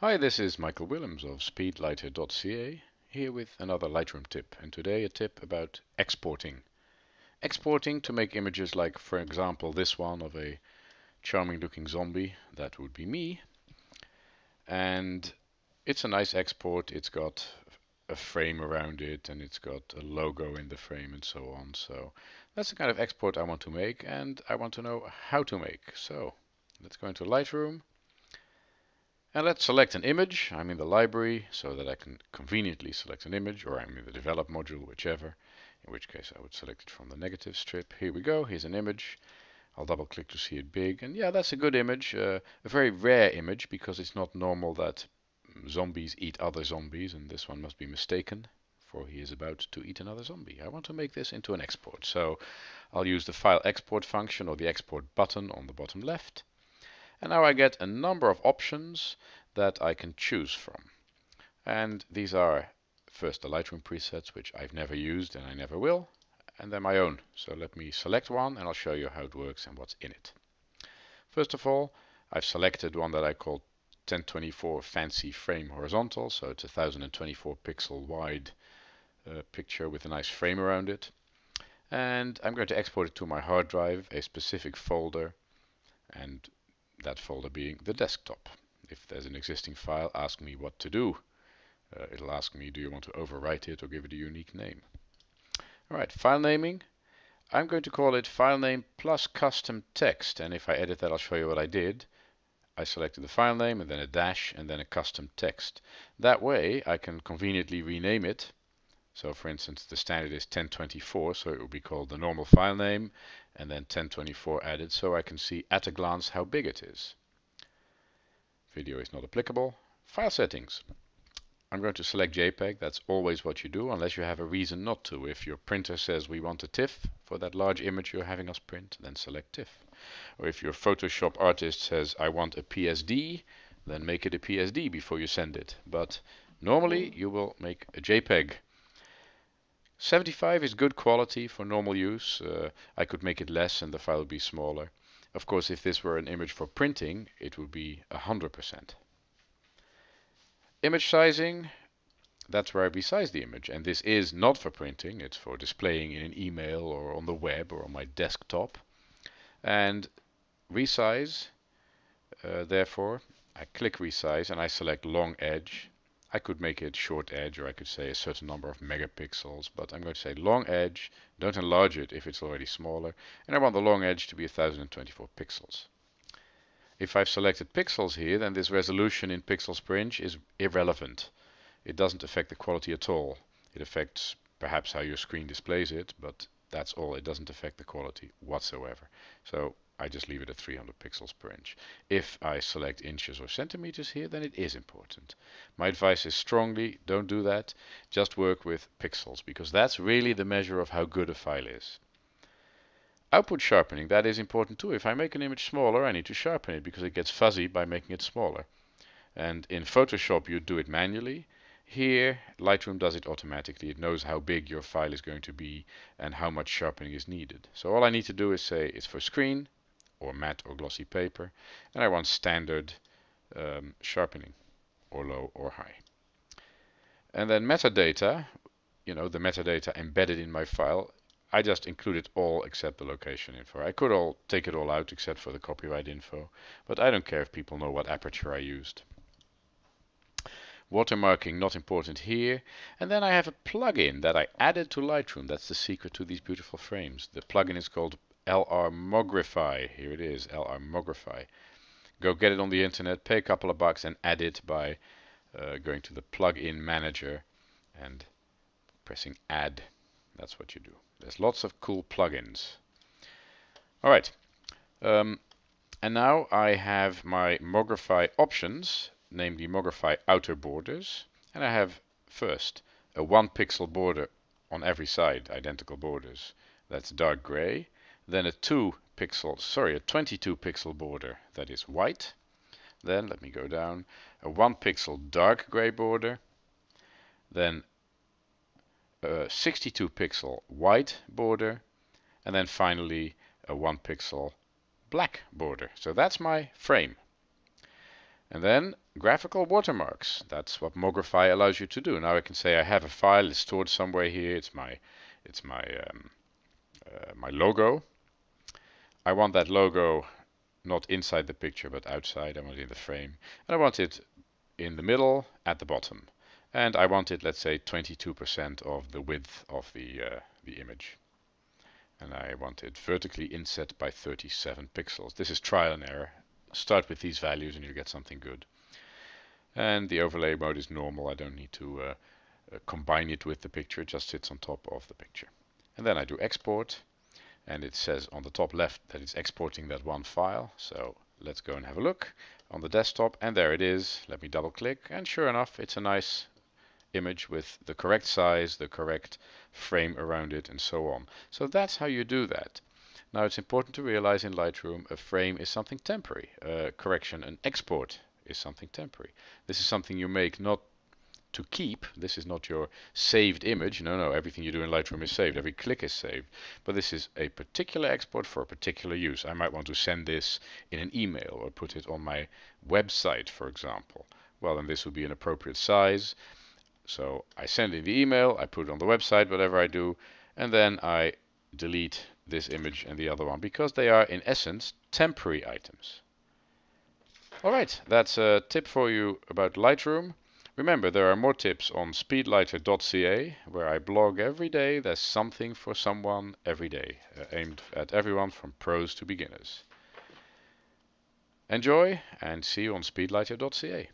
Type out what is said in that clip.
Hi, this is Michael Willems of speedlighter.ca, here with another Lightroom tip, and today a tip about exporting. Exporting to make images like, for example, this one of a charming looking zombie, that would be me, and it's a nice export. It's got a frame around it and it's got a logo in the frame and so on. So that's the kind of export I want to make, and I want to know how to make. So let's go into Lightroom. And let's select an image. I'm in the library so that I can conveniently select an image, or I'm in the develop module, whichever, in which case I would select it from the negative strip. Here we go, here's an image. I'll double click to see it big, and yeah, that's a good image, a very rare image because it's not normal that zombies eat other zombies, and this one must be mistaken, for he is about to eat another zombie. I want to make this into an export, so I'll use the file export function or the export button on the bottom left. And now I get a number of options that I can choose from. And these are first the Lightroom presets, which I've never used and I never will, and then my own. So let me select one and I'll show you how it works and what's in it. First of all, I've selected one that I call 1024 Fancy Frame Horizontal, so it's a 1024 pixel wide picture with a nice frame around it. And I'm going to export it to my hard drive, a specific folder, and that folder being the desktop. If there's an existing file, ask me what to do. It'll ask me, do you want to overwrite it or give it a unique name? Alright, file naming. I'm going to call it file name plus custom text, and if I edit that I'll show you what I did. I selected the file name and then a dash and then a custom text. That way I can conveniently rename it. So for instance, the standard is 1024, so it will be called the normal file name and then 1024 added, so I can see at a glance how big it is. Video is not applicable. File settings. I'm going to select JPEG. That's always what you do, unless you have a reason not to. If your printer says we want a TIFF for that large image you're having us print, then select TIFF. Or if your Photoshop artist says I want a PSD, then make it a PSD before you send it. But normally you will make a JPEG. 75 is good quality for normal use. I could make it less and the file would be smaller. Of course, if this were an image for printing, it would be 100%. Image sizing, that's where I resize the image. And this is not for printing, it's for displaying in an email or on the web or on my desktop. And resize, therefore, I click resize and I select long edge. I could make it short edge, or I could say a certain number of megapixels, but I'm going to say long edge. Don't enlarge it if it's already smaller. And I want the long edge to be 1024 pixels. If I've selected pixels here, then this resolution in pixels per inch is irrelevant. It doesn't affect the quality at all. It affects perhaps how your screen displays it, but that's all. It doesn't affect the quality whatsoever. So I just leave it at 300 pixels per inch. If I select inches or centimeters here, then it is important. My advice is strongly don't do that. Just work with pixels, because that's really the measure of how good a file is. Output sharpening, that is important too. If I make an image smaller, I need to sharpen it because it gets fuzzy by making it smaller. And in Photoshop you do it manually. Here, Lightroom does it automatically. It knows how big your file is going to be and how much sharpening is needed. So all I need to do is say it's for screen or matte or glossy paper, and I want standard sharpening, or low or high. And then metadata, the metadata embedded in my file, I just included all except the location info. I could take it all out except for the copyright info, but I don't care if people know what aperture I used. Watermarking, not important here. And then I have a plugin that I added to Lightroom. That's the secret to these beautiful frames. The plugin is called LR Mogrify. Here it is, LR Mogrify. Go get it on the internet, pay a couple of bucks and add it by going to the plugin manager and pressing add. That's what you do. There's lots of cool plugins. Alright, and now I have my Mogrify options, namely Mogrify outer borders, and I have first a 1 pixel border on every side, identical borders. That's dark gray. Then a 22 pixel border that is white. Then let me go down, a 1 pixel dark gray border. Then a 62 pixel white border, and then finally a 1 pixel black border. So that's my frame. And then graphical watermarks. That's what Mogrify allows you to do. Now I can say I have a file, it's stored somewhere here. It's my logo. I want that logo not inside the picture but outside. I want it in the frame. And I want it in the middle, at the bottom. And I want it, let's say, 22% of the width of the image. And I want it vertically inset by 37 pixels. This is trial and error. Start with these values and you get something good. And the overlay mode is normal. I don't need to combine it with the picture. It just sits on top of the picture. And then I do export. And it says on the top left that it's exporting that one file. So let's go and have a look on the desktop. And there it is. Let me double click. And sure enough, it's a nice image with the correct size, the correct frame around it, and so on. So that's how you do that. Now it's important to realize in Lightroom a frame is something temporary. Correction, an export is something temporary. This is something you make not to keep. This is not your saved image. No, everything you do in Lightroom is saved. Every click is saved. But this is a particular export for a particular use. I might want to send this in an email or put it on my website, for example. Well, then this would be an appropriate size. So I send in the email, I put it on the website, whatever I do, and then I delete this image and the other one because they are in essence temporary items. Alright, that's a tip for you about Lightroom. Remember, there are more tips on speedlighter.ca where I blog every day. There's something for someone every day, aimed at everyone from pros to beginners. Enjoy and see you on speedlighter.ca.